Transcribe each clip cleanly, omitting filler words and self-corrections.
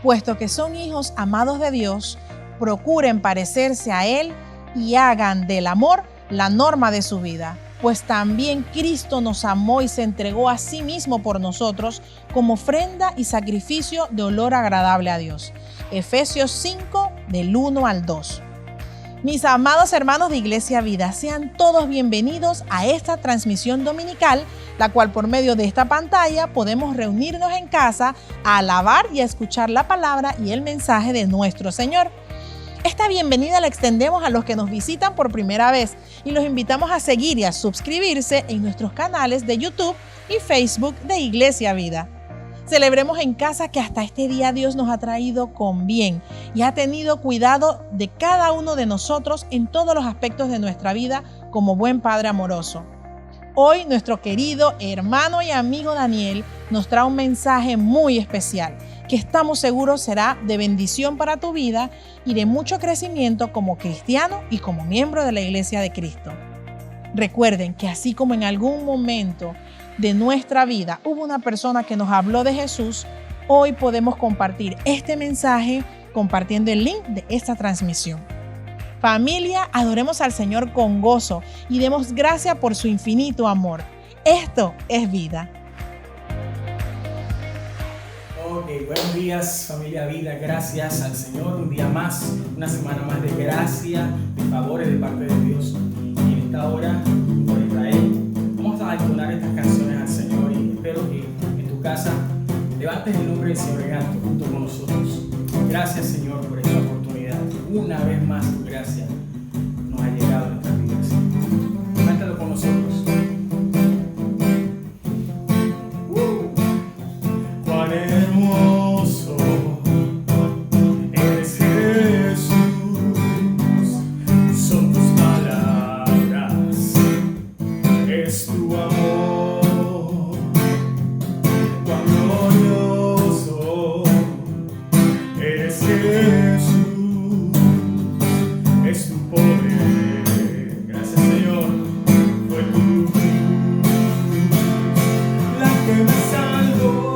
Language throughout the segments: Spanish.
Puesto que son hijos amados de Dios, procuren parecerse a Él y hagan del amor la norma de su vida, pues también Cristo nos amó y se entregó a sí mismo por nosotros como ofrenda y sacrificio de olor agradable a Dios. Efesios 5, del 1 al 2. Mis amados hermanos de Iglesia Vida, sean todos bienvenidos a esta transmisión dominical, la cual por medio de esta pantalla podemos reunirnos en casa a alabar y a escuchar la palabra y el mensaje de nuestro Señor. Esta bienvenida la extendemos a los que nos visitan por primera vez y los invitamos a seguir y a suscribirse en nuestros canales de YouTube y Facebook de Iglesia Vida. Celebremos en casa que hasta este día Dios nos ha traído con bien y ha tenido cuidado de cada uno de nosotros en todos los aspectos de nuestra vida como buen Padre amoroso. Hoy nuestro querido hermano y amigo Daniel nos trae un mensaje muy especial que estamos seguros será de bendición para tu vida y de mucho crecimiento como cristiano y como miembro de la Iglesia de Cristo. Recuerden que así como en algún momento de nuestra vida hubo una persona que nos habló de Jesús, hoy podemos compartir este mensaje compartiendo el link de esta transmisión. Familia, adoremos al Señor con gozo y demos gracias por su infinito amor. Esto es vida. Ok, buenos días familia Vida, gracias al Señor, un día más, una semana más de gracia, de favores de parte de Dios. Y en esta hora, por Israel, vamos a entonar estas canciones al Señor y espero que en tu casa levantes el nombre del Señor en alto junto con nosotros. Gracias Señor por esta oportunidad, una vez más tu gracia nos ha llegado a nuestras vidas. Cántalo con nosotros. Cuán hermoso eres Jesús, son tus palabras, es tu amor, cuán glorioso eres Jesús, es tu poder, gracias Señor, fue tu cruz la que me salvó.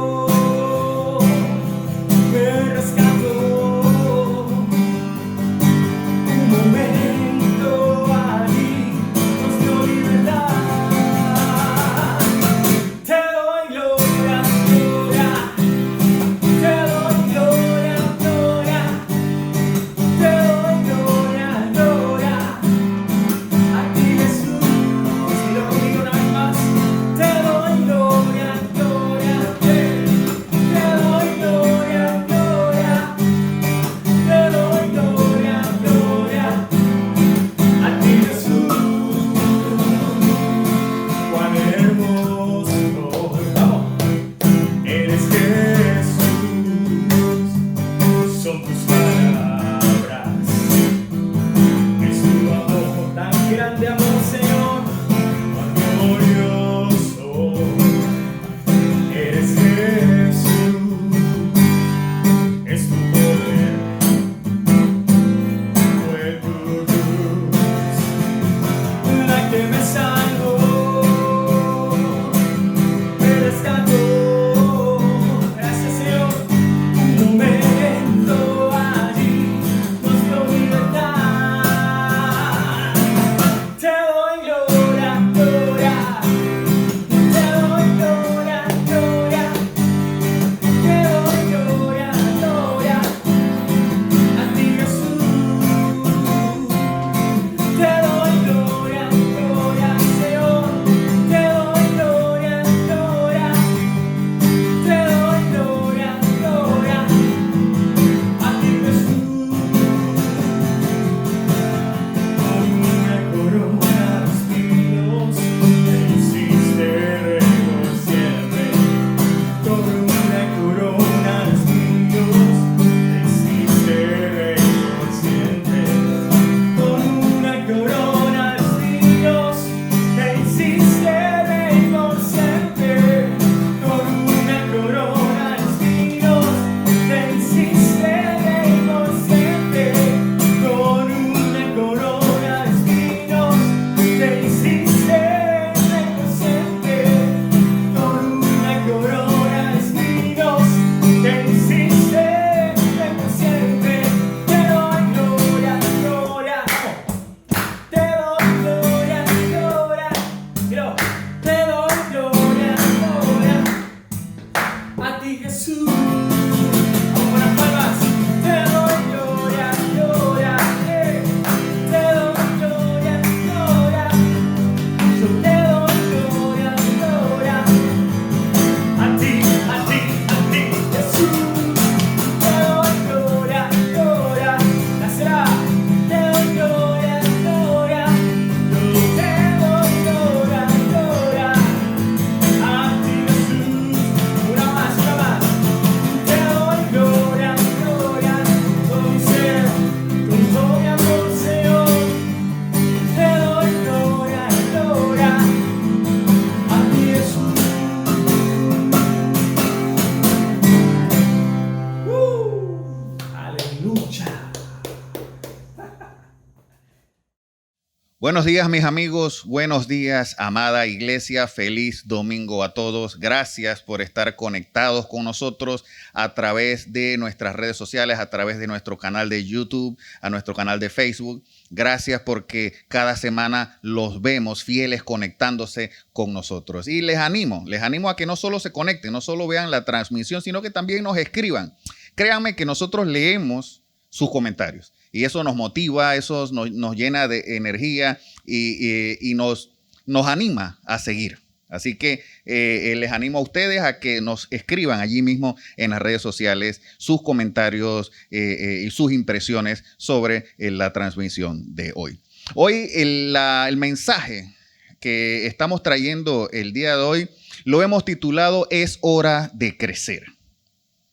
Buenos días, mis amigos. Buenos días, amada iglesia. Feliz domingo a todos. Gracias por estar conectados con nosotros a través de nuestras redes sociales, a través de nuestro canal de YouTube, a nuestro canal de Facebook. Gracias porque cada semana los vemos fieles conectándose con nosotros. Y les animo a que no solo se conecten, no solo vean la transmisión, sino que también nos escriban. Créanme que nosotros leemos sus comentarios. Y eso nos motiva, eso nos llena de energía y nos anima a seguir. Así que les animo a ustedes a que nos escriban allí mismo en las redes sociales sus comentarios y sus impresiones sobre la transmisión de hoy. Hoy el mensaje que estamos trayendo el día de hoy lo hemos titulado Es hora de crecer.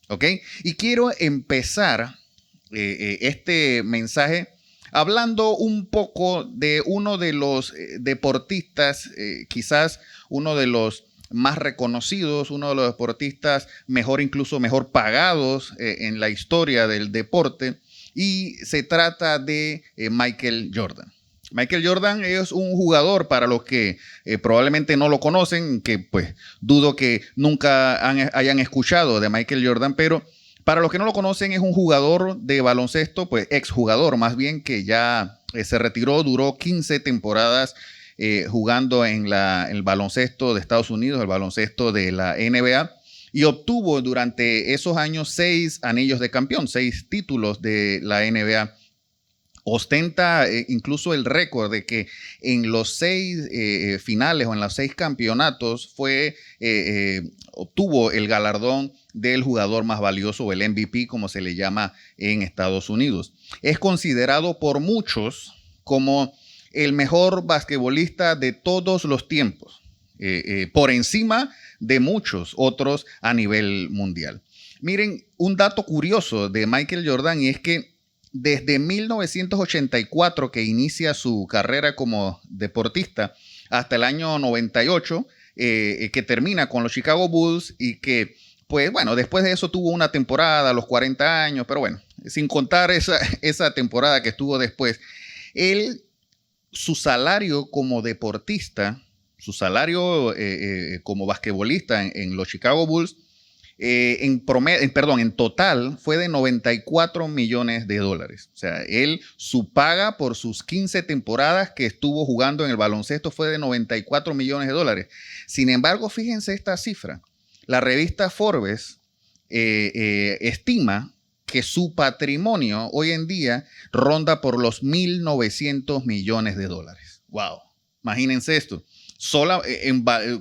¿Ok? Y quiero empezar este mensaje hablando un poco de uno de los deportistas, quizás uno de los más reconocidos, uno de los deportistas incluso mejor pagados en la historia del deporte, y se trata de Michael Jordan. Michael Jordan es un jugador, para los que probablemente no lo conocen, que pues dudo que nunca hayan escuchado de Michael Jordan, pero para los que no lo conocen, es un jugador de baloncesto, pues exjugador más bien, que ya se retiró, duró 15 temporadas jugando en el baloncesto de Estados Unidos, el baloncesto de la NBA, y obtuvo durante esos años 6 anillos de campeón, 6 títulos de la NBA. Ostenta incluso el récord de que en los 6 finales o en los 6 campeonatos obtuvo el galardón del jugador más valioso, o el MVP, como se le llama en Estados Unidos. Es considerado por muchos como el mejor basquetbolista de todos los tiempos, por encima de muchos otros a nivel mundial. Miren, un dato curioso de Michael Jordan, y es que desde 1984, que inicia su carrera como deportista, hasta el año 98, que termina con los Chicago Bulls, y que, pues bueno, después de eso tuvo una temporada a los 40 años, pero bueno, sin contar esa temporada que estuvo después, su salario como deportista, su salario como basquetbolista en los Chicago Bulls, en total fue de $94 millones. O sea, su paga por sus 15 temporadas que estuvo jugando en el baloncesto fue de $94 millones. Sin embargo, fíjense esta cifra. La revista Forbes estima que su patrimonio hoy en día ronda por los $1.900 millones. ¡Wow! Imagínense esto.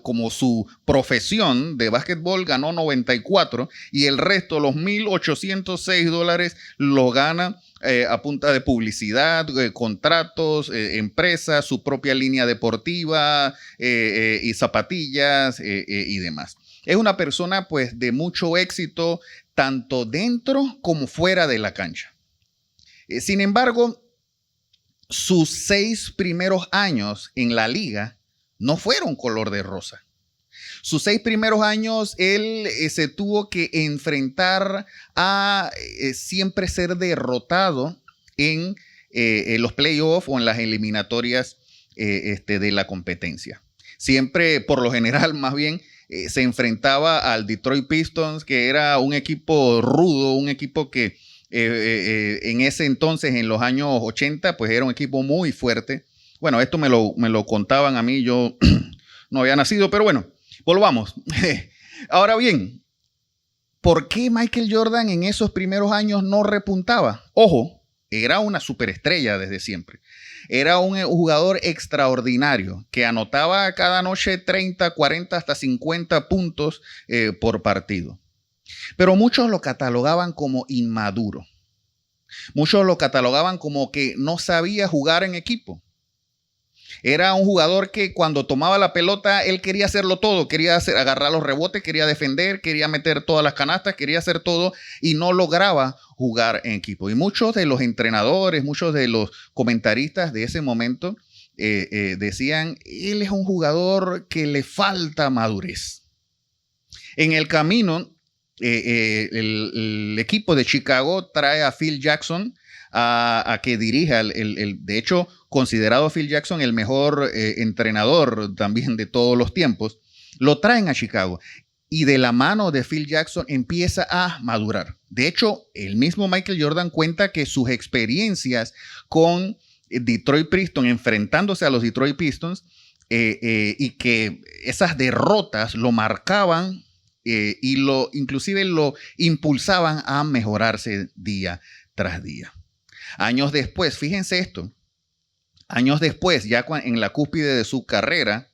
Como su profesión de básquetbol ganó 94, y el resto, los $1.806, lo gana a punta de publicidad, contratos, empresas, su propia línea deportiva y zapatillas y demás. Es una persona pues de mucho éxito tanto dentro como fuera de la cancha. Sin embargo, sus 6 primeros años en la liga no fueron color de rosa. Sus 6 primeros años él se tuvo que enfrentar a siempre ser derrotado en los playoffs o en las eliminatorias de la competencia. Siempre, por lo general, más bien, se enfrentaba al Detroit Pistons, que era un equipo rudo, un equipo que en ese entonces, en los años 80, pues era un equipo muy fuerte. Bueno, esto me lo contaban a mí, yo no había nacido, pero bueno, volvamos. Ahora bien, ¿por qué Michael Jordan en esos primeros años no repuntaba? Ojo, era una superestrella desde siempre. Era un jugador extraordinario que anotaba cada noche 30, 40, hasta 50 puntos por partido. Pero muchos lo catalogaban como inmaduro. Muchos lo catalogaban como que no sabía jugar en equipo. Era un jugador que cuando tomaba la pelota, él quería hacerlo todo. Quería agarrar los rebotes, quería defender, quería meter todas las canastas, quería hacer todo, y no lograba jugar en equipo. Y muchos de los entrenadores, muchos de los comentaristas de ese momento decían, él es un jugador que le falta madurez. En el camino, el equipo de Chicago trae a Phil Jackson a que dirija, de hecho, considerado Phil Jackson el mejor entrenador también de todos los tiempos, lo traen a Chicago. Y de la mano de Phil Jackson empieza a madurar. De hecho, el mismo Michael Jordan cuenta que sus experiencias con Detroit Pistons, enfrentándose a los Detroit Pistons, y que esas derrotas lo marcaban y inclusive lo impulsaban a mejorarse día tras día. Años después, fíjense esto, años después, ya en la cúspide de su carrera,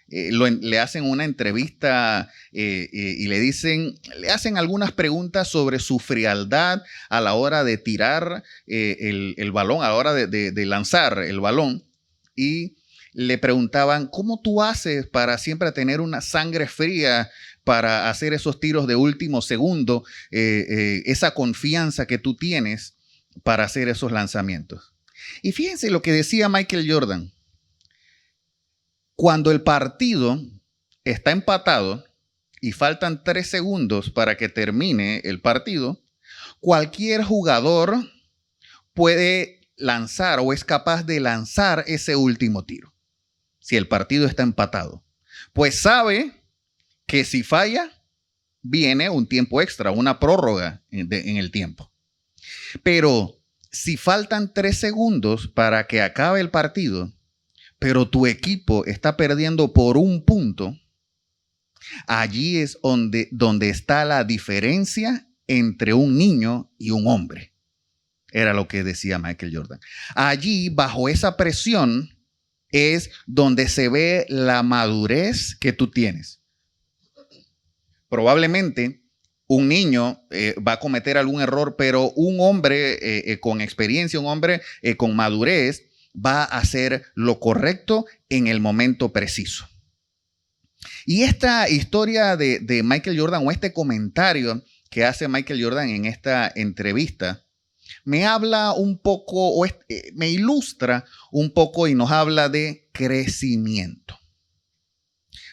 le hacen una entrevista y le hacen algunas preguntas sobre su frialdad a la hora de tirar el balón, a la hora de lanzar el balón, y le preguntaban, ¿cómo tú haces para siempre tener una sangre fría para hacer esos tiros de último segundo, esa confianza que tú tienes para hacer esos lanzamientos? Y fíjense lo que decía Michael Jordan. Cuando el partido está empatado y faltan 3 segundos para que termine el partido, cualquier jugador puede lanzar o es capaz de lanzar ese último tiro. Si el partido está empatado, pues sabe que si falla, viene un tiempo extra, una prórroga en el tiempo. Pero si faltan 3 segundos para que acabe el partido, pero tu equipo está perdiendo por 1 punto, allí es donde está la diferencia entre un niño y un hombre. Era lo que decía Michael Jordan. Allí, bajo esa presión, es donde se ve la madurez que tú tienes. Probablemente un niño va a cometer algún error, pero un hombre con experiencia, un hombre con madurez, va a hacer lo correcto en el momento preciso. Y esta historia de Michael Jordan, o este comentario que hace Michael Jordan en esta entrevista, me habla un poco, me ilustra un poco y nos habla de crecimiento.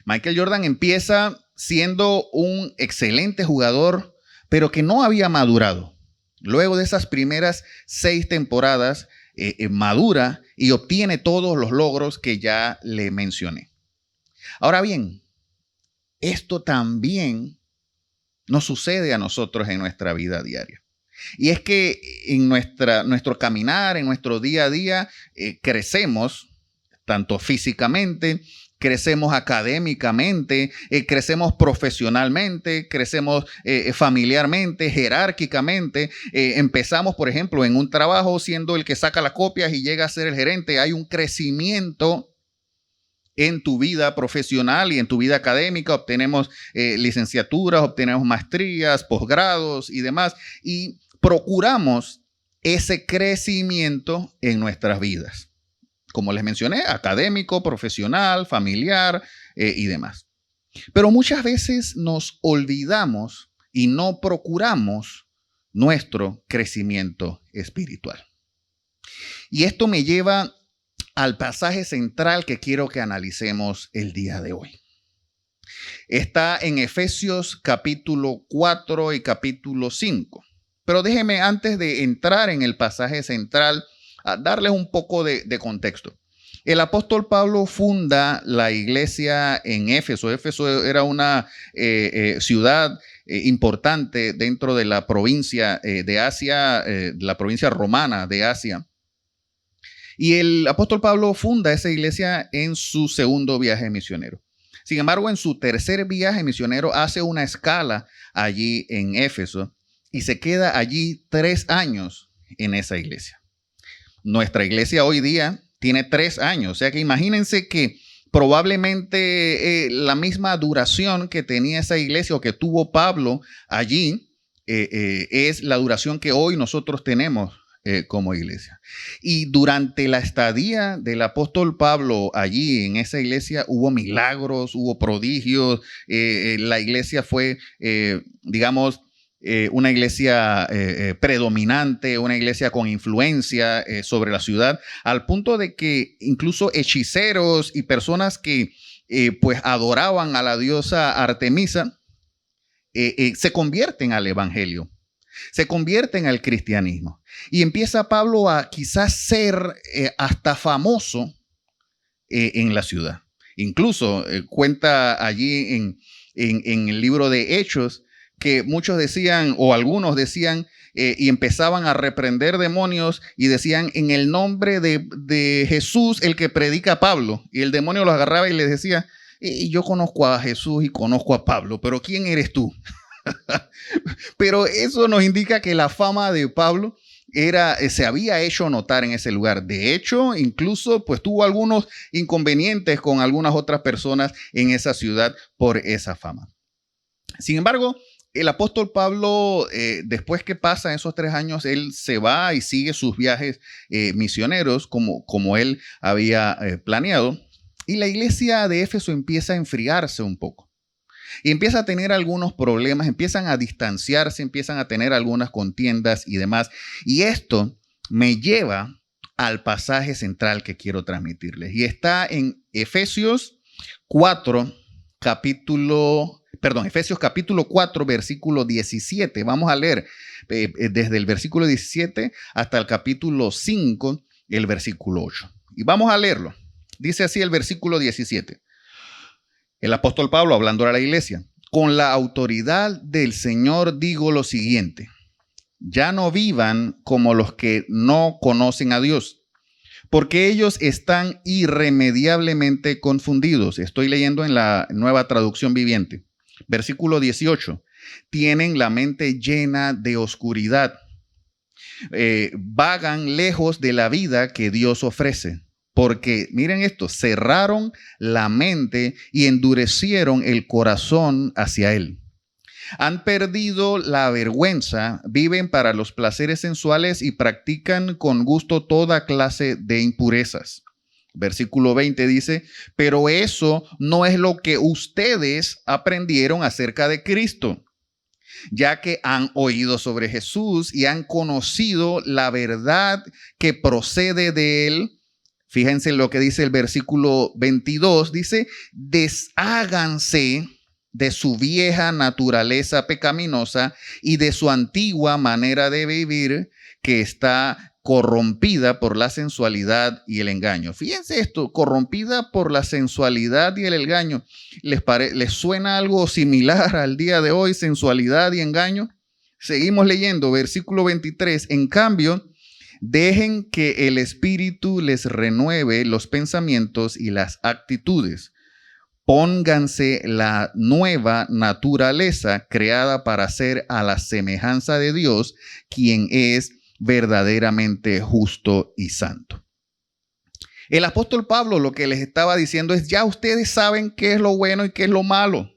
Michael Jordan empieza siendo un excelente jugador, pero que no había madurado. Luego de esas primeras 6 temporadas, madura y obtiene todos los logros que ya le mencioné. Ahora bien, esto también nos sucede a nosotros en nuestra vida diaria. Y es que en nuestro caminar, en nuestro día a día, crecemos tanto físicamente, crecemos académicamente, crecemos profesionalmente, crecemos familiarmente, jerárquicamente. Empezamos, por ejemplo, en un trabajo siendo el que saca las copias y llega a ser el gerente. Hay un crecimiento en tu vida profesional y en tu vida académica. Obtenemos licenciaturas, obtenemos maestrías, posgrados y demás. Y procuramos ese crecimiento en nuestras vidas. Como les mencioné, académico, profesional, familiar y demás. Pero muchas veces nos olvidamos y no procuramos nuestro crecimiento espiritual. Y esto me lleva al pasaje central que quiero que analicemos el día de hoy. Está en Efesios capítulo 4 y capítulo 5. Pero déjenme, antes de entrar en el pasaje central, a darles un poco de contexto. El apóstol Pablo funda la iglesia en Éfeso. Éfeso era una ciudad importante dentro de la provincia de Asia, la provincia romana de Asia. Y el apóstol Pablo funda esa iglesia en su segundo viaje misionero. Sin embargo, en su tercer viaje misionero hace una escala allí en Éfeso y se queda allí 3 años en esa iglesia. Nuestra iglesia hoy día tiene 3 años, o sea que imagínense que probablemente la misma duración que tenía esa iglesia o que tuvo Pablo allí es la duración que hoy nosotros tenemos como iglesia. Y durante la estadía del apóstol Pablo allí en esa iglesia hubo milagros, hubo prodigios, la iglesia fue, digamos, una iglesia predominante, una iglesia con influencia sobre la ciudad, al punto de que incluso hechiceros y personas que pues adoraban a la diosa Artemisa se convierten al evangelio. se convierten al cristianismo y empieza Pablo a quizás ser hasta famoso en la ciudad. Incluso cuenta allí en el libro de Hechos que muchos decían, o algunos decían, y empezaban a reprender demonios y decían, en el nombre de Jesús, el que predica Pablo. Y el demonio los agarraba y les decía, yo conozco a Jesús y conozco a Pablo, pero ¿quién eres tú? Pero eso nos indica que la fama de Pablo se había hecho notar en ese lugar. De hecho, incluso pues tuvo algunos inconvenientes con algunas otras personas en esa ciudad por esa fama. Sin embargo, el apóstol Pablo, después que pasan esos 3 años, él se va y sigue sus viajes misioneros como él había planeado. Y la iglesia de Éfeso empieza a enfriarse un poco. Y empieza a tener algunos problemas, empiezan a distanciarse, empiezan a tener algunas contiendas y demás. Y esto me lleva al pasaje central que quiero transmitirles. Y está en Efesios capítulo 4, versículo 17. Vamos a leer desde el versículo 17 hasta el capítulo 5, el versículo 8. Y vamos a leerlo. Dice así el versículo 17. El apóstol Pablo hablando a la iglesia. Con la autoridad del Señor digo lo siguiente. Ya no vivan como los que no conocen a Dios, porque ellos están irremediablemente confundidos. Estoy leyendo en la Nueva Traducción Viviente. Versículo 18. Tienen la mente llena de oscuridad. Vagan lejos de la vida que Dios ofrece. Porque, miren esto, cerraron la mente y endurecieron el corazón hacia Él. Han perdido la vergüenza, viven para los placeres sensuales y practican con gusto toda clase de impurezas. Versículo 20 dice, pero eso no es lo que ustedes aprendieron acerca de Cristo, ya que han oído sobre Jesús y han conocido la verdad que procede de Él. Fíjense lo que dice el versículo 22, dice, desháganse de su vieja naturaleza pecaminosa y de su antigua manera de vivir que está corrompida por la sensualidad y el engaño. Fíjense esto, corrompida por la sensualidad y el engaño. ¿Les suena algo similar al día de hoy, sensualidad y engaño? Seguimos leyendo, versículo 23, en cambio, dejen que el Espíritu les renueve los pensamientos y las actitudes. Pónganse la nueva naturaleza creada para ser a la semejanza de Dios, quien es verdaderamente justo y santo. El apóstol Pablo lo que les estaba diciendo es, ya ustedes saben qué es lo bueno y qué es lo malo.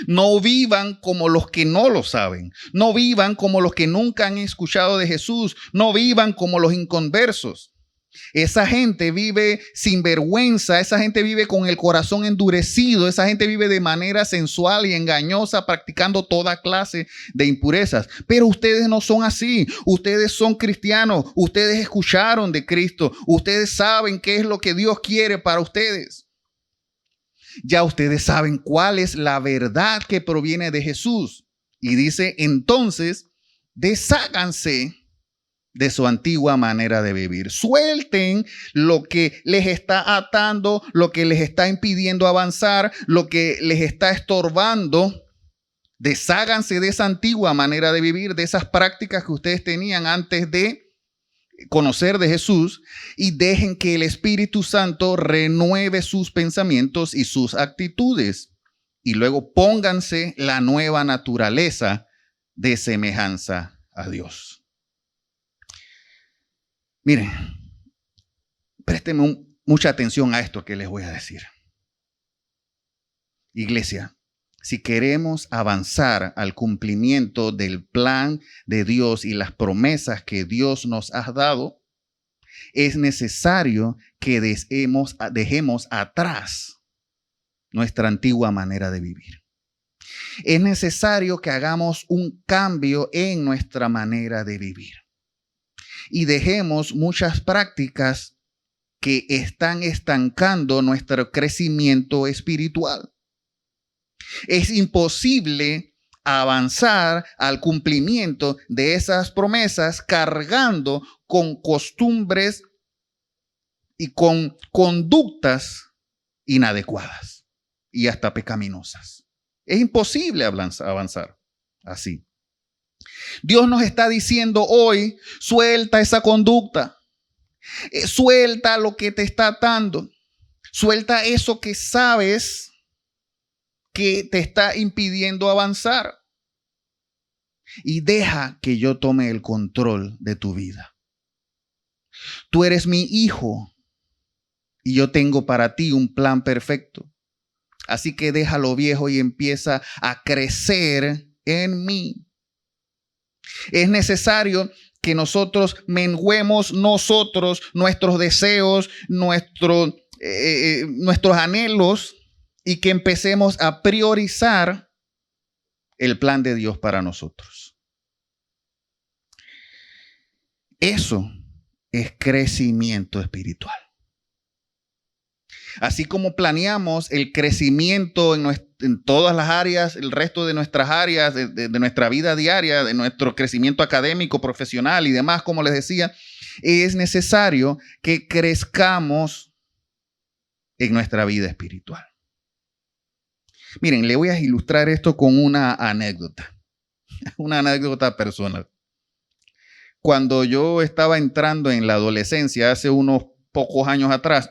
No vivan como los que no lo saben. No vivan como los que nunca han escuchado de Jesús. No vivan como los inconversos. Esa gente vive sin vergüenza. Esa gente vive con el corazón endurecido. Esa gente vive de manera sensual y engañosa, practicando toda clase de impurezas. Pero ustedes no son así. Ustedes son cristianos. Ustedes escucharon de Cristo. Ustedes saben qué es lo que Dios quiere para ustedes. Ya ustedes saben cuál es la verdad que proviene de Jesús. Y dice, entonces, desháganse de su antigua manera de vivir. Suelten lo que les está atando, lo que les está impidiendo avanzar, lo que les está estorbando. Desháganse de esa antigua manera de vivir, de esas prácticas que ustedes tenían antes de conocer de Jesús, y dejen que el Espíritu Santo renueve sus pensamientos y sus actitudes. Y luego pónganse la nueva naturaleza de semejanza a Dios. Miren, préstenme mucha atención a esto que les voy a decir. Iglesia, si queremos avanzar al cumplimiento del plan de Dios y las promesas que Dios nos ha dado, es necesario que dejemos atrás nuestra antigua manera de vivir. Es necesario que hagamos un cambio en nuestra manera de vivir y dejemos muchas prácticas que están estancando nuestro crecimiento espiritual. Es imposible a avanzar al cumplimiento de esas promesas cargando con costumbres y con conductas inadecuadas y hasta pecaminosas. Es imposible avanzar así. Dios nos está diciendo hoy, suelta esa conducta, suelta lo que te está atando, suelta eso que sabes que te está impidiendo avanzar y deja que yo tome el control de tu vida. Tú eres mi hijo y yo tengo para ti un plan perfecto. Así que deja lo viejo y empieza a crecer en mí. Es necesario que nosotros menguemos nuestros deseos, nuestros anhelos y que empecemos a priorizar el plan de Dios para nosotros. Eso es crecimiento espiritual. Así como planeamos el crecimiento en todas las áreas, el resto de nuestras áreas, de nuestra vida diaria, de nuestro crecimiento académico, profesional y demás, como les decía, es necesario que crezcamos en nuestra vida espiritual. Miren, le voy a ilustrar esto con una anécdota personal. Cuando yo estaba entrando en la adolescencia, hace unos pocos años atrás,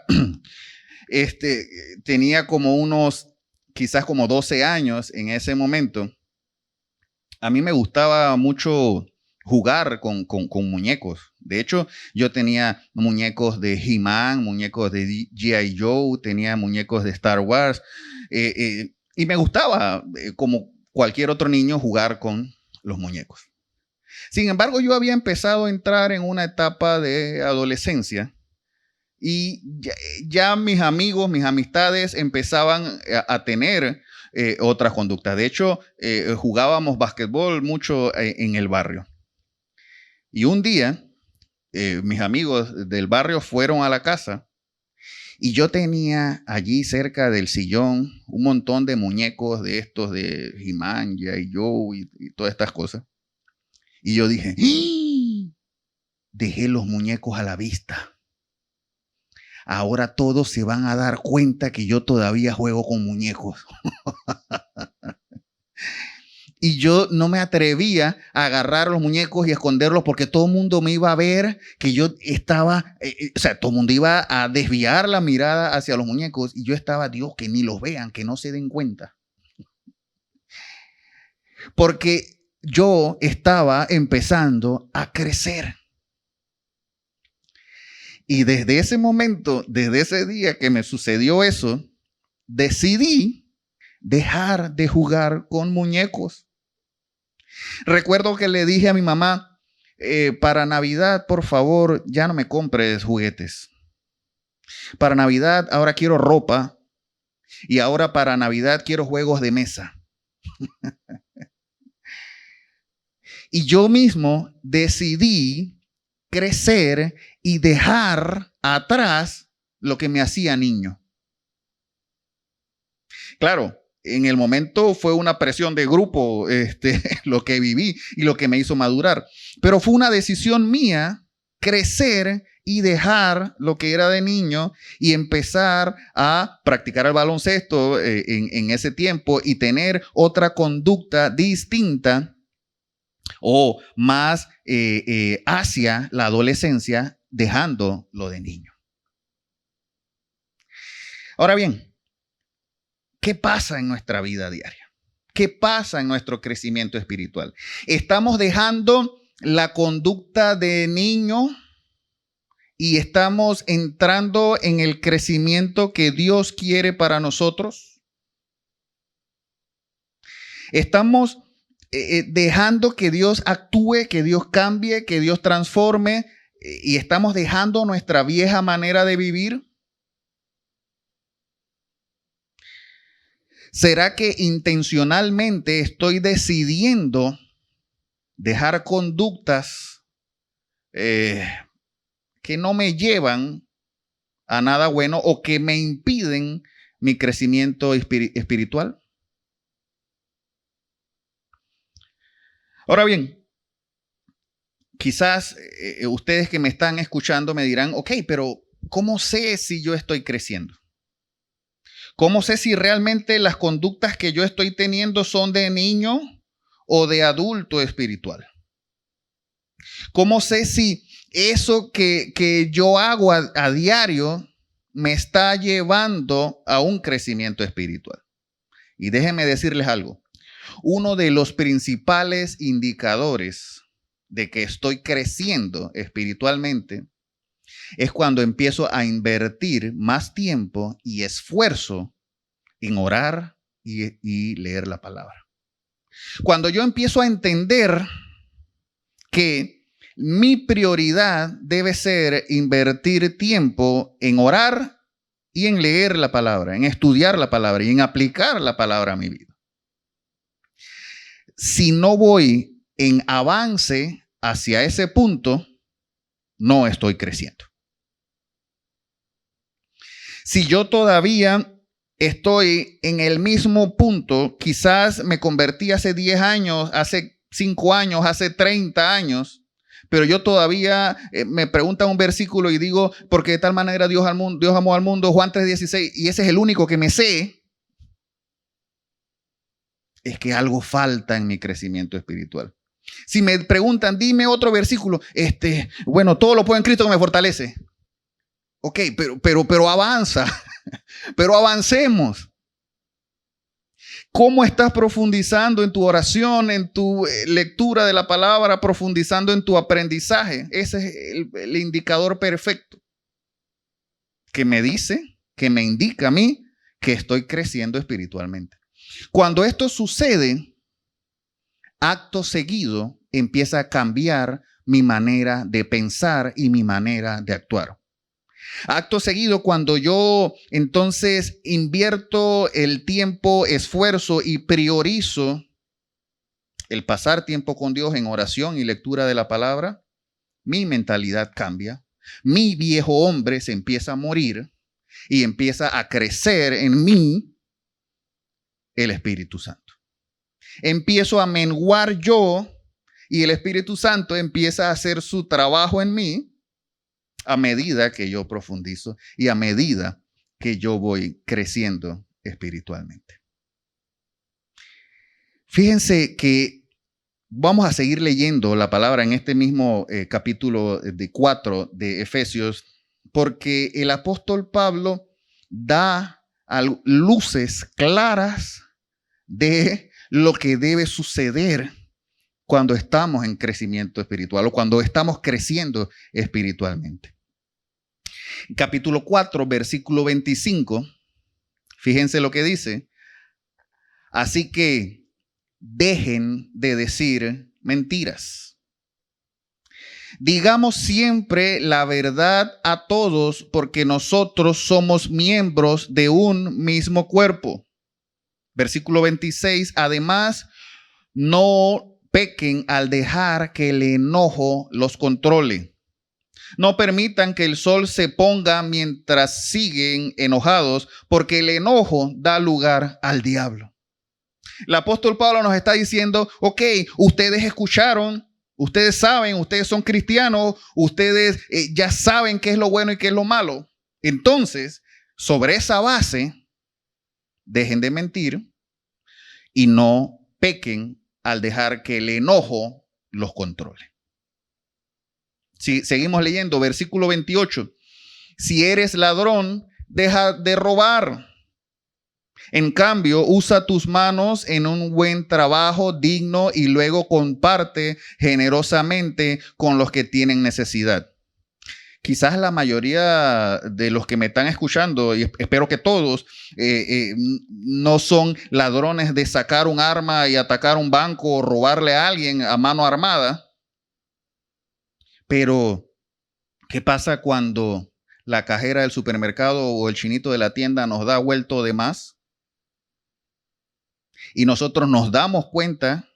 tenía quizás como 12 años en ese momento. A mí me gustaba mucho jugar con muñecos. De hecho, yo tenía muñecos de He-Man, muñecos de G.I. Joe, tenía muñecos de Star Wars. Y me gustaba, como cualquier otro niño, jugar con los muñecos. Sin embargo, yo había empezado a entrar en una etapa de adolescencia y ya mis amigos, mis amistades empezaban a tener otras conductas. De hecho, jugábamos básquetbol mucho en el barrio. Y un día, mis amigos del barrio fueron a la casa y yo tenía allí cerca del sillón un montón de muñecos de estos de He-Man, G.I. Joe y todas estas cosas. Y yo dije, ¡ah! Dejé los muñecos a la vista. Ahora todos se van a dar cuenta que yo todavía juego con muñecos. Y yo no me atrevía a agarrar los muñecos y esconderlos porque todo el mundo me iba a ver que yo estaba, todo el mundo iba a desviar la mirada hacia los muñecos y yo estaba, Dios, que ni los vean, que no se den cuenta. Porque yo estaba empezando a crecer. Y desde ese momento, desde ese día que me sucedió eso, decidí dejar de jugar con muñecos. Recuerdo que le dije a mi mamá, para Navidad, por favor, ya no me compres juguetes. Para Navidad ahora quiero ropa y ahora para Navidad quiero juegos de mesa. Y yo mismo decidí crecer y dejar atrás lo que me hacía niño. Claro, en el momento fue una presión de grupo, lo que viví y lo que me hizo madurar. Pero fue una decisión mía crecer y dejar lo que era de niño y empezar a practicar el baloncesto en ese tiempo y tener otra conducta distinta o más hacia la adolescencia, dejando lo de niño. Ahora bien, ¿qué pasa en nuestra vida diaria? ¿Qué pasa en nuestro crecimiento espiritual? ¿Estamos dejando la conducta de niño y estamos entrando en el crecimiento que Dios quiere para nosotros? ¿Estamos dejando que Dios actúe, que Dios cambie, que Dios transforme y estamos dejando nuestra vieja manera de vivir? ¿Será que intencionalmente estoy decidiendo dejar conductas que no me llevan a nada bueno o que me impiden mi crecimiento espiritual? Ahora bien, quizás ustedes que me están escuchando me dirán, ok, pero ¿cómo sé si yo estoy creciendo? ¿Cómo sé si realmente las conductas que yo estoy teniendo son de niño o de adulto espiritual? ¿Cómo sé si eso que yo hago a diario me está llevando a un crecimiento espiritual? Y déjenme decirles algo. Uno de los principales indicadores de que estoy creciendo espiritualmente es cuando empiezo a invertir más tiempo y esfuerzo en orar y leer la palabra. Cuando yo empiezo a entender que mi prioridad debe ser invertir tiempo en orar y en leer la palabra, en estudiar la palabra y en aplicar la palabra a mi vida. Si no voy en avance hacia ese punto, no estoy creciendo. Si yo todavía estoy en el mismo punto, quizás me convertí hace 10 años, hace 5 años, hace 30 años, pero yo todavía me preguntan un versículo y digo, porque de tal manera Dios amó al mundo, Juan 3:16, y ese es el único que me sé, es que algo falta en mi crecimiento espiritual. Si me preguntan, dime otro versículo, bueno, todo lo puedo en Cristo que me fortalece. Ok, pero avanza, pero avancemos. ¿Cómo estás profundizando en tu oración, en tu lectura de la palabra, profundizando en tu aprendizaje? Ese es el indicador perfecto que me dice, que me indica a mí que estoy creciendo espiritualmente. Cuando esto sucede, acto seguido empieza a cambiar mi manera de pensar y mi manera de actuar. Acto seguido, cuando yo entonces invierto el tiempo, esfuerzo y priorizo el pasar tiempo con Dios en oración y lectura de la palabra, mi mentalidad cambia, mi viejo hombre se empieza a morir y empieza a crecer en mí el Espíritu Santo. Empiezo a menguar yo y el Espíritu Santo empieza a hacer su trabajo en mí a medida que yo profundizo y a medida que yo voy creciendo espiritualmente. Fíjense que vamos a seguir leyendo la palabra en este mismo capítulo 4 de Efesios, porque el apóstol Pablo da luces claras de lo que debe suceder cuando estamos en crecimiento espiritual o cuando estamos creciendo espiritualmente. Capítulo 4, versículo 25, fíjense lo que dice. Así que dejen de decir mentiras. Digamos siempre la verdad a todos, porque nosotros somos miembros de un mismo cuerpo. Versículo 26, además, no pequen al dejar que el enojo los controle. No permitan que el sol se ponga mientras siguen enojados, porque el enojo da lugar al diablo. El apóstol Pablo nos está diciendo, ok, ustedes escucharon, ustedes saben, ustedes son cristianos, ustedes ya saben qué es lo bueno y qué es lo malo. Entonces, sobre esa base, dejen de mentir y no pequen al dejar que el enojo los controle. Si seguimos leyendo, versículo 28. Si eres ladrón, deja de robar. En cambio, usa tus manos en un buen trabajo digno y luego comparte generosamente con los que tienen necesidad. Quizás la mayoría de los que me están escuchando, y espero que todos, no son ladrones de sacar un arma y atacar un banco o robarle a alguien a mano armada. Pero, ¿qué pasa cuando la cajera del supermercado o el chinito de la tienda nos da vuelto de más? Y nosotros nos damos cuenta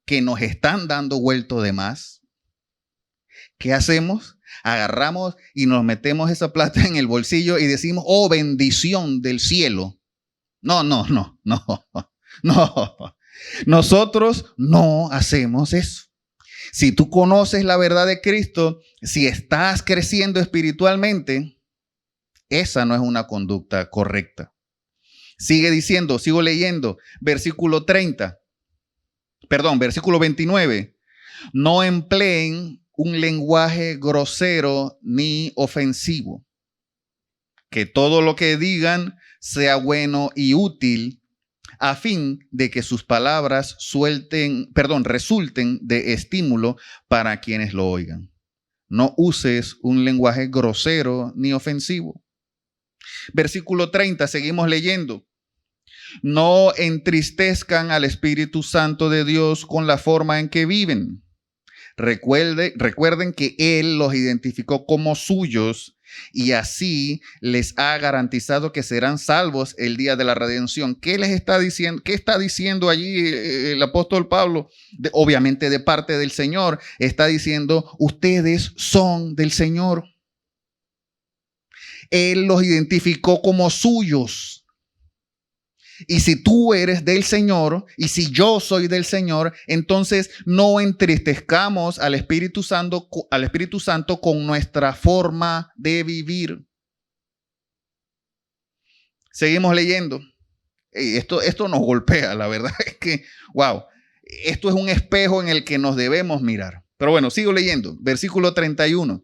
que nos están dando vuelto de más. ¿Qué hacemos? Agarramos y nos metemos esa plata en el bolsillo y decimos, oh, bendición del cielo. No. Nosotros no hacemos eso. Si tú conoces la verdad de Cristo, si estás creciendo espiritualmente, esa no es una conducta correcta. Sigue diciendo, sigo leyendo, versículo 29. No empleen un lenguaje grosero ni ofensivo. Que todo lo que digan sea bueno y útil, a fin de que sus palabras resulten de estímulo para quienes lo oigan. No uses un lenguaje grosero ni ofensivo. Versículo 30, seguimos leyendo. No entristezcan al Espíritu Santo de Dios con la forma en que viven. Recuerden que Él los identificó como suyos y así les ha garantizado que serán salvos el día de la redención. ¿Qué les está diciendo? ¿Qué está diciendo allí el apóstol Pablo? Obviamente de parte del Señor. Está diciendo, ustedes son del Señor. Él los identificó como suyos. Y si tú eres del Señor, y si yo soy del Señor, entonces no entristezcamos al Espíritu Santo con nuestra forma de vivir. Seguimos leyendo. Esto nos golpea, la verdad es que, wow, esto es un espejo en el que nos debemos mirar. Pero bueno, sigo leyendo. Versículo 31.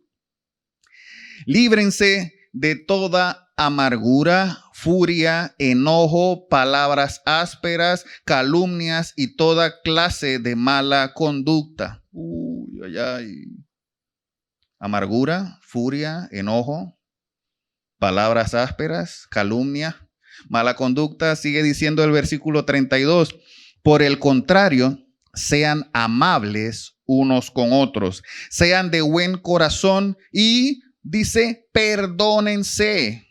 Líbrense de toda amargura, furia, enojo, palabras ásperas, calumnias y toda clase de mala conducta. Amargura, furia, enojo, palabras ásperas, calumnia, mala conducta. Sigue diciendo el versículo 32. Por el contrario, sean amables unos con otros, sean de buen corazón y dice, perdónense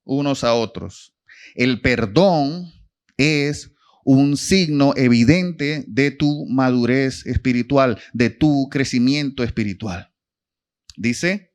unos a otros. El perdón es un signo evidente de tu madurez espiritual, de tu crecimiento espiritual. Dice,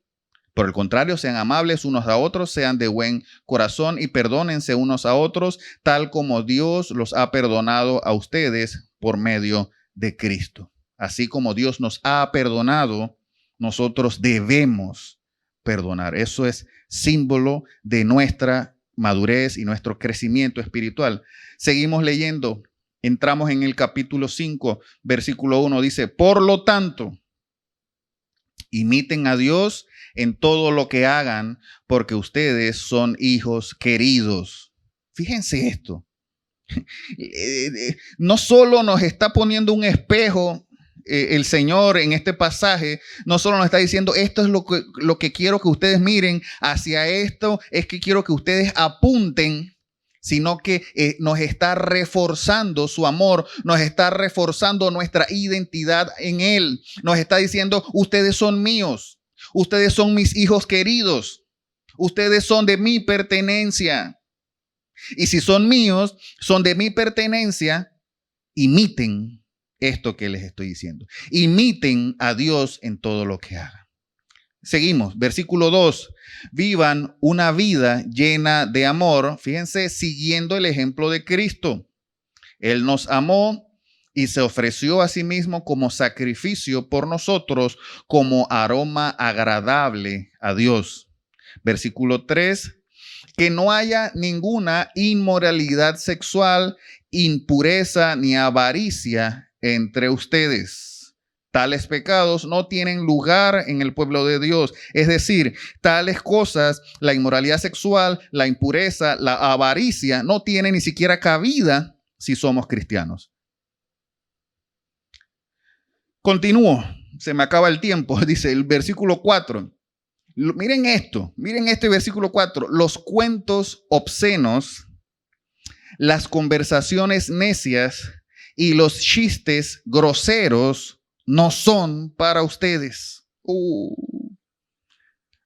por el contrario, sean amables unos a otros, sean de buen corazón y perdónense unos a otros, tal como Dios los ha perdonado a ustedes por medio de Cristo. Así como Dios nos ha perdonado, nosotros debemos perdonar. Eso es símbolo de nuestra madurez y nuestro crecimiento espiritual. Seguimos leyendo. Entramos en el capítulo 5, versículo 1. Dice, por lo tanto, imiten a Dios en todo lo que hagan, porque ustedes son hijos queridos. Fíjense esto. No solo nos está poniendo un espejo el Señor en este pasaje, no solo nos está diciendo esto es lo que quiero que ustedes miren, hacia esto es que quiero que ustedes apunten, sino que nos está reforzando su amor, nos está reforzando nuestra identidad en Él. Nos está diciendo, ustedes son míos, ustedes son mis hijos queridos, ustedes son de mi pertenencia. Y si son míos, son de mi pertenencia, imiten esto que les estoy diciendo. Imiten a Dios en todo lo que hagan. Seguimos, versículo 2. Vivan una vida llena de amor, fíjense, siguiendo el ejemplo de Cristo. Él nos amó y se ofreció a sí mismo como sacrificio por nosotros, como aroma agradable a Dios. Versículo 3. Que no haya ninguna inmoralidad sexual, impureza ni avaricia entre ustedes. Tales pecados no tienen lugar en el pueblo de Dios. Es decir, tales cosas, la inmoralidad sexual, la impureza, la avaricia, no tienen ni siquiera cabida si somos cristianos. Continúo, se me acaba el tiempo, dice el versículo 4. Miren esto, miren este versículo 4. Los cuentos obscenos, las conversaciones necias y los chistes groseros no son para ustedes.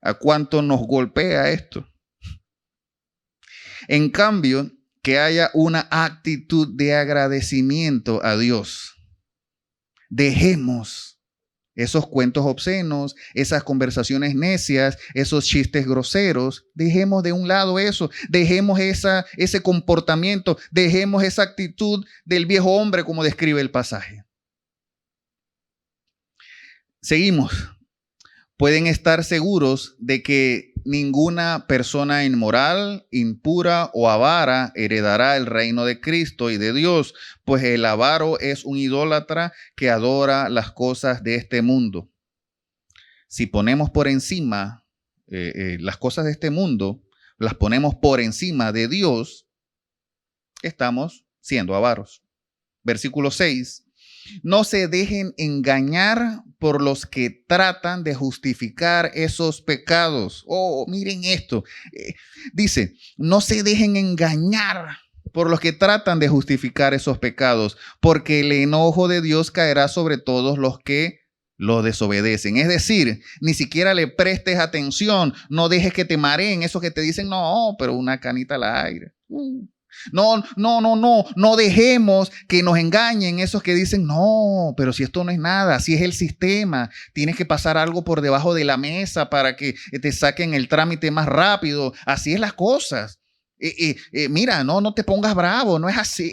¿A cuánto nos golpea esto? En cambio, que haya una actitud de agradecimiento a Dios. Dejemos esos cuentos obscenos, esas conversaciones necias, esos chistes groseros. Dejemos de un lado eso, dejemos ese comportamiento, dejemos esa actitud del viejo hombre como describe el pasaje. Seguimos. Pueden estar seguros de que ninguna persona inmoral, impura o avara heredará el reino de Cristo y de Dios, pues el avaro es un idólatra que adora las cosas de este mundo. Si ponemos por encima las cosas de este mundo, las ponemos por encima de Dios, estamos siendo avaros. Versículo 6. No se dejen engañar por los que tratan de justificar esos pecados. Oh, miren esto. Dice, no se dejen engañar por los que tratan de justificar esos pecados, porque el enojo de Dios caerá sobre todos los que lo desobedecen. Es decir, ni siquiera le prestes atención, no dejes que te mareen esos que te dicen, no, pero una canita al aire. No dejemos que nos engañen esos que dicen, no, pero si esto no es nada, si es el sistema, tienes que pasar algo por debajo de la mesa para que te saquen el trámite más rápido, así es las cosas. Mira, no te pongas bravo, no es así,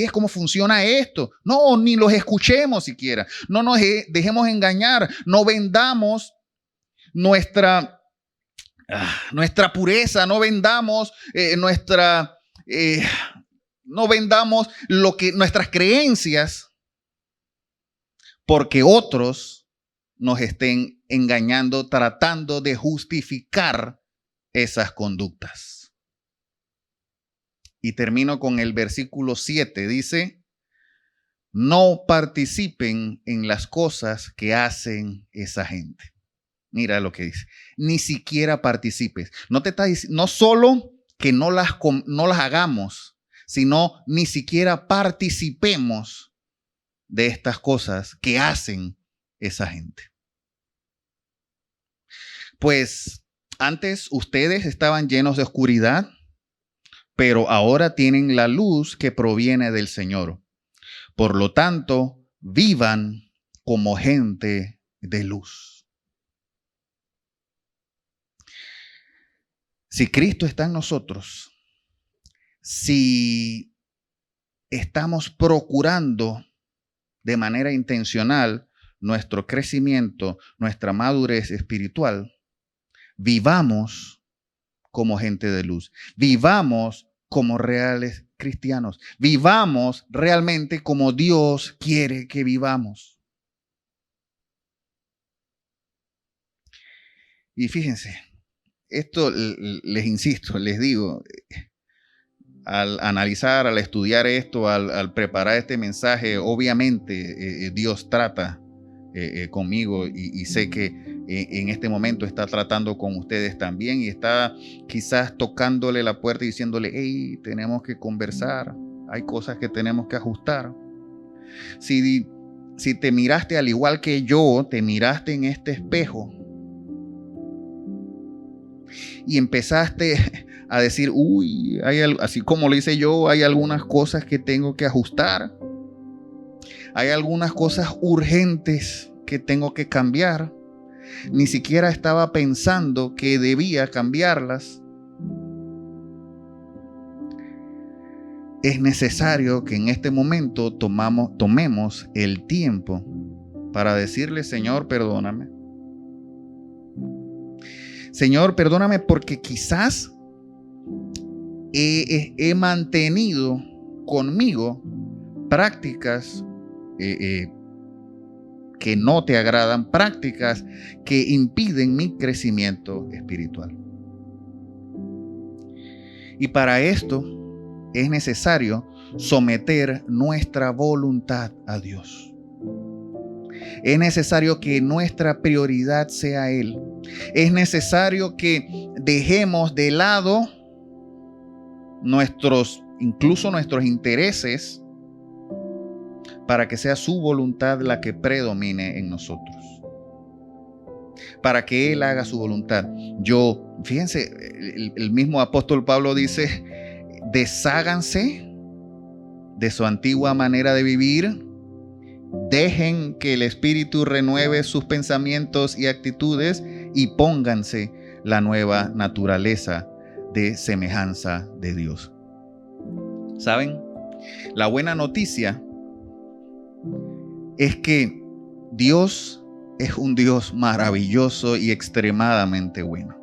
es como funciona esto. No, ni los escuchemos siquiera, no nos dejemos engañar, no vendamos nuestra pureza, no vendamos no vendamos nuestras creencias porque otros nos estén engañando, tratando de justificar esas conductas. Y termino con el versículo 7. Dice, no participen en las cosas que hacen esa gente. Mira lo que dice. Ni siquiera participes. No solo que no las hagamos, sino ni siquiera participemos de estas cosas que hacen esa gente. Pues antes ustedes estaban llenos de oscuridad, pero ahora tienen la luz que proviene del Señor. Por lo tanto, vivan como gente de luz. Si Cristo está en nosotros, si estamos procurando de manera intencional nuestro crecimiento, nuestra madurez espiritual, vivamos como gente de luz, vivamos como reales cristianos, vivamos realmente como Dios quiere que vivamos. Y fíjense, esto les insisto, les digo, al analizar, al estudiar esto, al preparar este mensaje, obviamente Dios trata conmigo y sé que en este momento está tratando con ustedes también y está quizás tocándole la puerta y diciéndole, hey, tenemos que conversar, hay cosas que tenemos que ajustar. Si te miraste al igual que yo, te miraste en este espejo y empezaste a decir, uy, así como lo hice yo, hay algunas cosas que tengo que ajustar. Hay algunas cosas urgentes que tengo que cambiar. Ni siquiera estaba pensando que debía cambiarlas. Es necesario que en este momento tomemos el tiempo para decirle, Señor, perdóname. Señor, perdóname porque quizás he mantenido conmigo prácticas que no te agradan, prácticas que impiden mi crecimiento espiritual. Y para esto es necesario someter nuestra voluntad a Dios. Es necesario que nuestra prioridad sea Él. Es necesario que dejemos de lado incluso nuestros intereses, para que sea su voluntad la que predomine en nosotros. Para que Él haga su voluntad. Fíjense, el mismo apóstol Pablo dice, desháganse de su antigua manera de vivir Dejen que el Espíritu renueve sus pensamientos y actitudes y pónganse la nueva naturaleza de semejanza de Dios. ¿Saben? La buena noticia es que Dios es un Dios maravilloso y extremadamente bueno.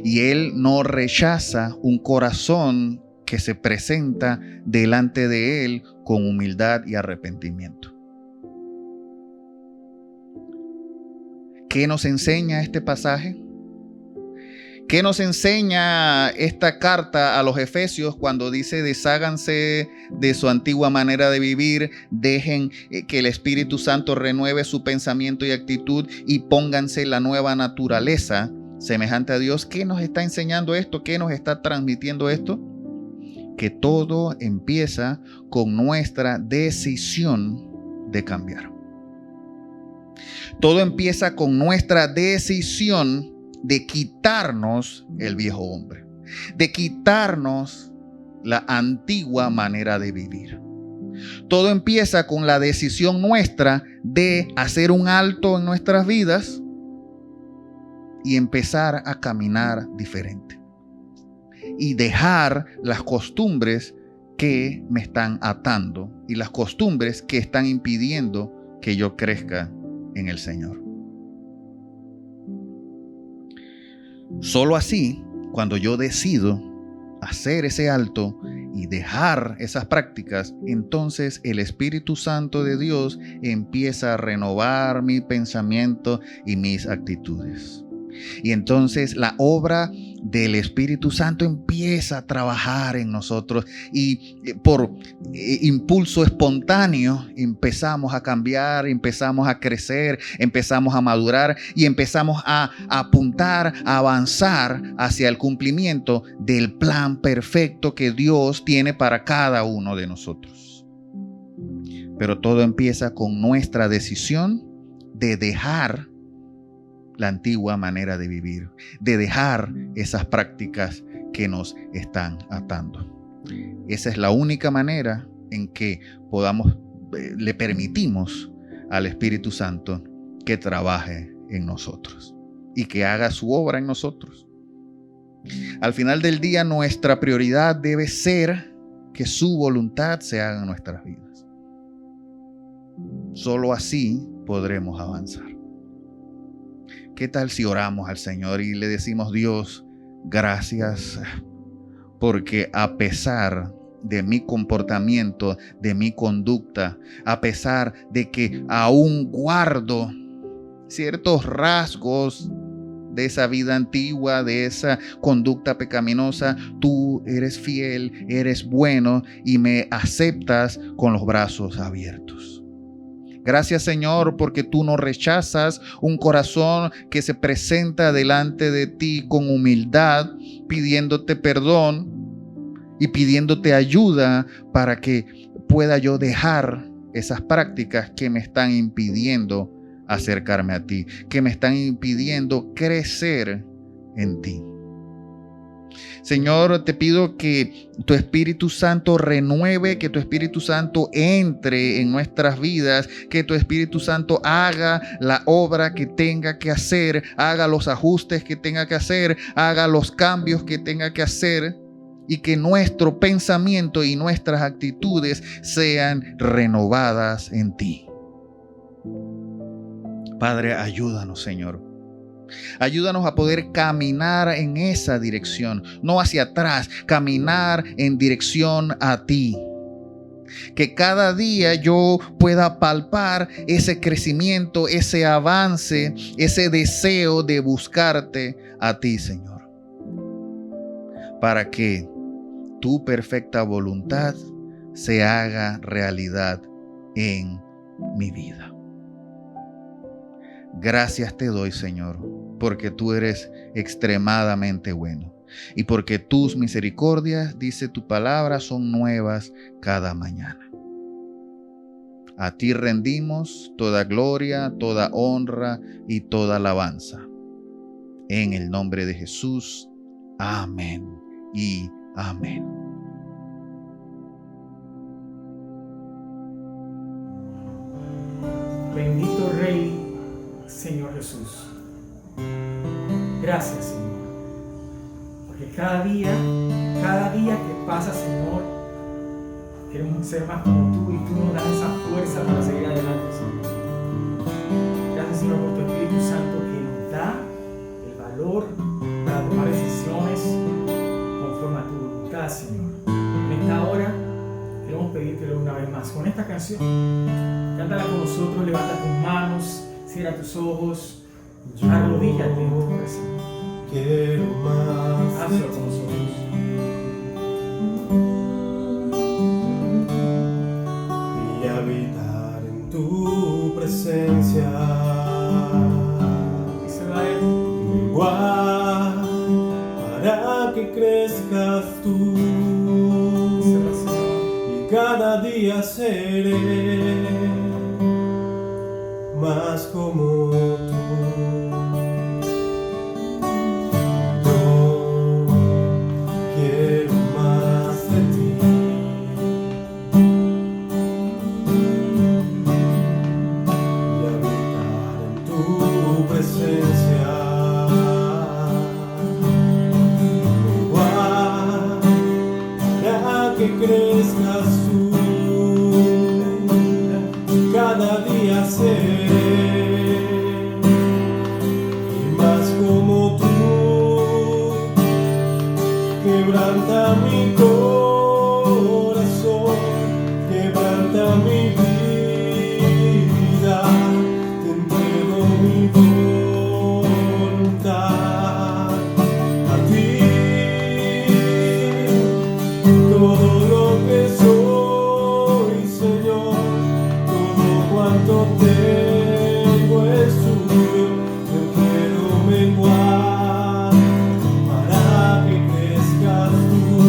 Y Él no rechaza un corazón que se presenta delante de Él con humildad y arrepentimiento. ¿Qué nos enseña este pasaje? ¿Qué nos enseña esta carta a los Efesios cuando dice desháganse de su antigua manera de vivir, dejen que el Espíritu Santo renueve su pensamiento y actitud y pónganse la nueva naturaleza semejante a Dios? ¿Qué nos está enseñando esto? ¿Qué nos está transmitiendo esto? Que todo empieza con nuestra decisión de cambiar. Todo empieza con nuestra decisión de quitarnos el viejo hombre, de quitarnos la antigua manera de vivir. Todo empieza con la decisión nuestra de hacer un alto en nuestras vidas y empezar a caminar diferente. Y dejar las costumbres que me están atando y las costumbres que están impidiendo que yo crezca en el Señor. Solo así, cuando yo decido hacer ese alto y dejar esas prácticas, entonces el Espíritu Santo de Dios empieza a renovar mi pensamiento y mis actitudes. Y entonces la obra del Espíritu Santo empieza a trabajar en nosotros y por impulso espontáneo empezamos a cambiar, empezamos a crecer, empezamos a madurar y empezamos a apuntar, a avanzar hacia el cumplimiento del plan perfecto que Dios tiene para cada uno de nosotros. Pero todo empieza con nuestra decisión de dejar la antigua manera de vivir, de dejar esas prácticas que nos están atando. Esa es la única manera en que le permitimos al Espíritu Santo que trabaje en nosotros y que haga su obra en nosotros. Al final del día, nuestra prioridad debe ser que su voluntad se haga en nuestras vidas. Solo así podremos avanzar. ¿Qué tal si oramos al Señor y le decimos: Dios, gracias porque a pesar de mi comportamiento, de mi conducta, a pesar de que aún guardo ciertos rasgos de esa vida antigua, de esa conducta pecaminosa, tú eres fiel, eres bueno y me aceptas con los brazos abiertos? Gracias, Señor, porque tú no rechazas un corazón que se presenta delante de ti con humildad, pidiéndote perdón y pidiéndote ayuda para que pueda yo dejar esas prácticas que me están impidiendo acercarme a ti, que me están impidiendo crecer en ti. Señor, te pido que tu Espíritu Santo renueve, que tu Espíritu Santo entre en nuestras vidas, que tu Espíritu Santo haga la obra que tenga que hacer, haga los ajustes que tenga que hacer, haga los cambios que tenga que hacer, y que nuestro pensamiento y nuestras actitudes sean renovadas en ti. Padre, ayúdanos, Señor. Ayúdanos a poder caminar en esa dirección, no hacia atrás, caminar en dirección a ti. Que cada día yo pueda palpar ese crecimiento, ese avance, ese deseo de buscarte a ti, Señor. Para que tu perfecta voluntad se haga realidad en mi vida. Gracias te doy, Señor, porque tú eres extremadamente bueno y porque tus misericordias, dice tu palabra, son nuevas cada mañana. A ti rendimos toda gloria, toda honra y toda alabanza. En el nombre de Jesús. Amén y amén. Bendito Rey, Señor Jesús. Gracias, Señor. Porque cada día que pasa, Señor, queremos ser más como tú y tú nos das esa fuerza para seguir adelante, Señor. Gracias, Señor, por tu Espíritu Santo que nos da el valor para tomar decisiones conforme a tu voluntad, Señor. En esta hora queremos pedírtelo una vez más con esta canción. Cántala con nosotros, levanta tus manos, cierra tus ojos, arrodíllate en tu presencia. Quiero más de Hazlo con nosotros. y habitar en tu presencia. Díselo a Él. Igual para que crezcas tú Díselo al Señor. y cada día seré más como tú. Yo quiero más de ti. Y habitar en tu presencia. Igual para que crezcas tú, cada día seré y más como tú. Quebranta mi corazón, quebranta mi vida, te entrego mi voluntad a ti. Todo lo que soy, Señor, todo cuanto tengo es tuyo. Yo quiero menguar para que crezcas tú.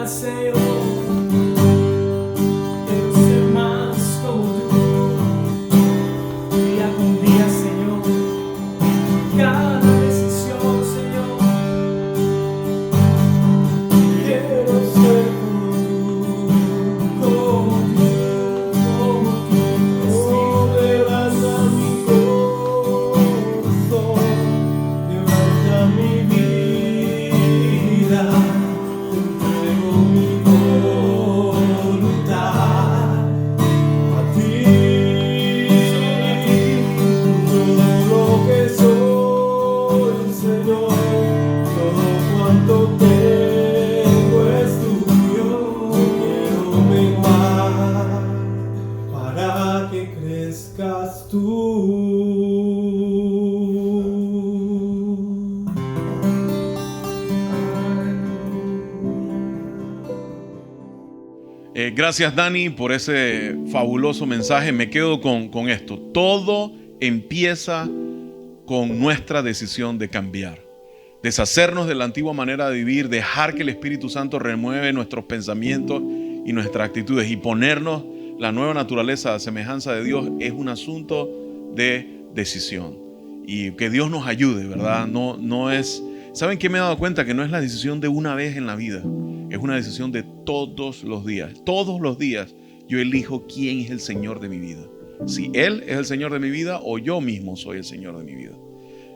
más, Señor. Quiero ser más como tú. Día con día, Señor. Cada decisión, Señor. Quiero ser como tú, Como tú. oh, levanta mi corazón, levanta mi vida, te entrego mi voluntad a ti, todo lo que soy, Señor, todo cuanto tengo es tuyo, quiero menguar para que crezcas tú. Gracias, Dani, por ese fabuloso mensaje. Me quedo con esto. Todo empieza con nuestra decisión de cambiar. Deshacernos de la antigua manera de vivir, dejar que el Espíritu Santo remueve nuestros pensamientos y nuestras actitudes y ponernos la nueva naturaleza a semejanza de Dios es un asunto de decisión. Y que Dios nos ayude, ¿verdad? No es... ¿Saben qué me he dado cuenta? Que no es la decisión de una vez en la vida. Es una decisión de todos los días. Todos los días yo elijo quién es el Señor de mi vida. Si Él es el Señor de mi vida o yo mismo soy el Señor de mi vida.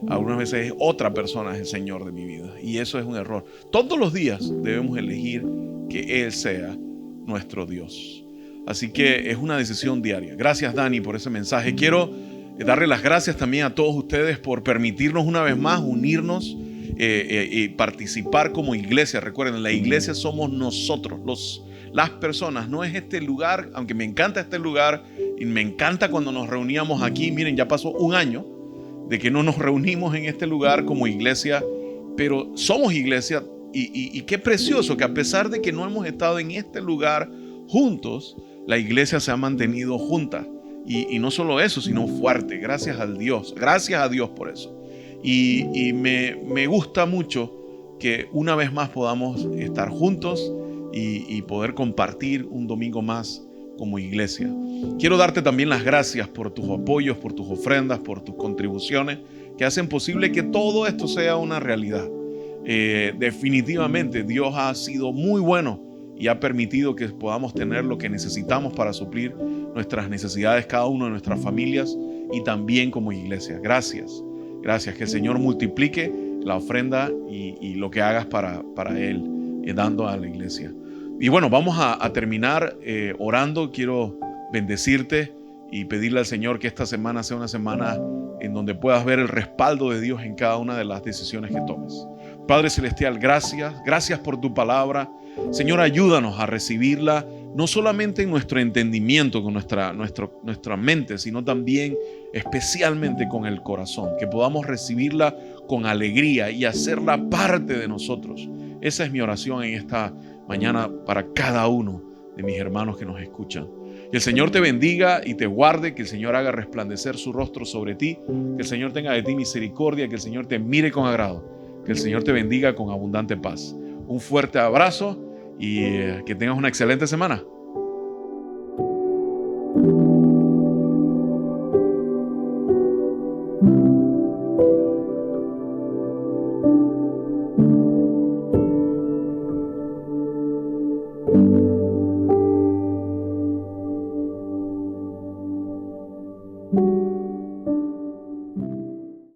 Algunas veces otra persona es el Señor de mi vida y eso es un error. Todos los días debemos elegir que Él sea nuestro Dios. Así que es una decisión diaria. Gracias, Dani, por ese mensaje. Quiero darle las gracias también a todos ustedes por permitirnos una vez más unirnos y participar como iglesia. Recuerden, la iglesia somos nosotros, las personas. No es este lugar, aunque me encanta este lugar y me encanta cuando nos reuníamos aquí. Miren, ya pasó un año de que no nos reunimos en este lugar como iglesia, pero somos iglesia y qué precioso que a pesar de que no hemos estado en este lugar juntos, la iglesia se ha mantenido junta y no solo eso, sino fuerte. Gracias a Dios por eso. Y me gusta mucho que una vez más podamos estar juntos y poder compartir un domingo más como iglesia. Quiero darte también las gracias por tus apoyos, por tus ofrendas, por tus contribuciones que hacen posible que todo esto sea una realidad. Definitivamente Dios ha sido muy bueno y ha permitido que podamos tener lo que necesitamos para suplir nuestras necesidades, cada uno de nuestras familias y también como iglesia. Gracias, que el Señor multiplique la ofrenda y lo que hagas para Él, dando a la iglesia. Y bueno, vamos a terminar orando. Quiero bendecirte y pedirle al Señor que esta semana sea una semana en donde puedas ver el respaldo de Dios en cada una de las decisiones que tomes. Padre Celestial, gracias por tu palabra. Señor, ayúdanos a recibirla, no solamente en nuestro entendimiento, con nuestra mente, sino también especialmente con el corazón, que podamos recibirla con alegría y hacerla parte de nosotros. Esa es mi oración en esta mañana para cada uno de mis hermanos que nos escuchan. Que el Señor te bendiga y te guarde, que el Señor haga resplandecer su rostro sobre ti, que el Señor tenga de ti misericordia, que el Señor te mire con agrado, que el Señor te bendiga con abundante paz. Un fuerte abrazo y que tengas una excelente semana. Thank you.